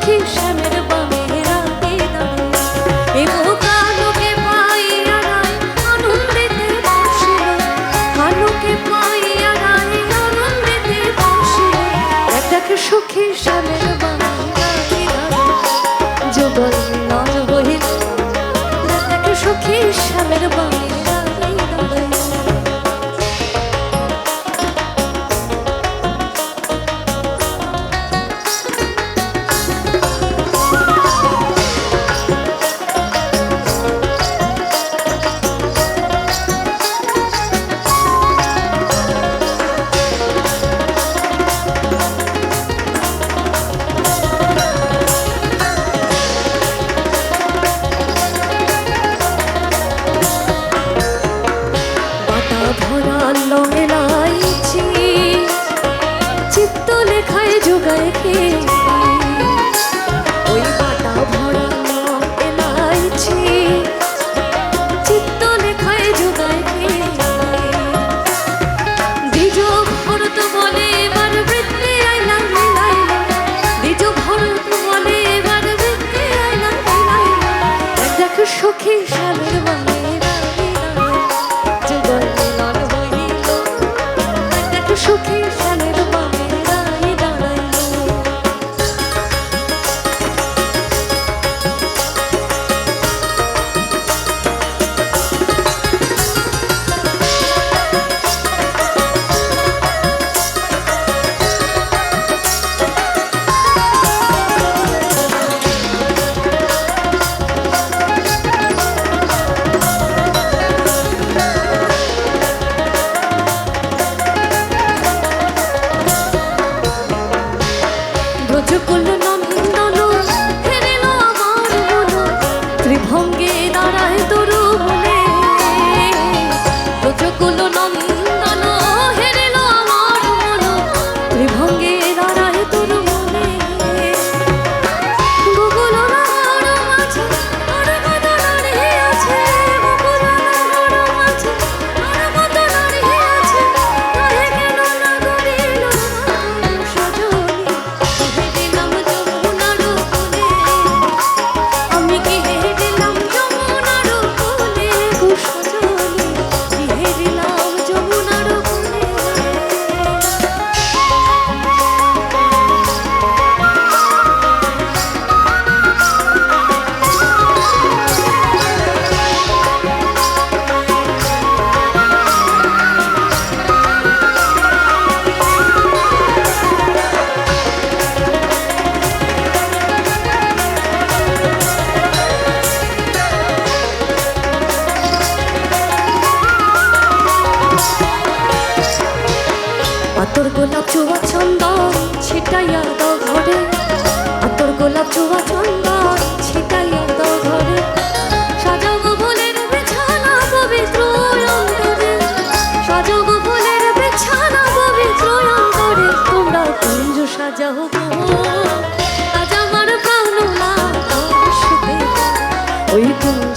সখী শ্যামের বামে রাতে দাঁড়ায় এগো কানুকে পাইয়া রায় আনন্দেতে বসিল কানুকে পাইয়া রায় আনন্দেতে বসিল এক ডাকে সখী শ্যামের বামে রাতে দাঁড়ায় যুগল মিলন হইল এক ডাকে সখী শ্যামের বামে যোগায় কে ওই বাটা ভরা এলাইছি চিত্ত লেখায় যোগায় কে দ্বিজ ভরত বলে এবার বৃত্তে আইলা দ্বিজ ভরত বলে এবার বৃত্তে আইলা দেখ সখী শ্যামের বামে যুগল মিলন হইল দেখ সখী শ্যামের বামে ব্রজকুল নন্দন হেরিল আমার মন ত্রিভঙ্গে দাঁড়ায় তরু বলে ব্রজকুল নন্দন হেরিল আমার মন ত্রিভঙ্গে দাঁড়ায় তরু বলে গোকুল নগর মাঝে আর কত নারী আছে গোকুল নগর মাঝে আর কত নারী আছে তাহে কেন না করিল সজনী আতর গোলাপ চুয়া চন্দন ছিটাইয়া দাও ঘরে আতর গোলাপ চুয়া চন্দন ছিটাইয়া দাও ঘরে সাজাবো ফুলের বিছানা পবিত্র অন্তরে সাজাবো ফুলের বিছানা পবিত্র অন্তরে তোমরা কুঞ্জ সাজাও গো আজ আমার প্রাণ না ওই কুঞ্জ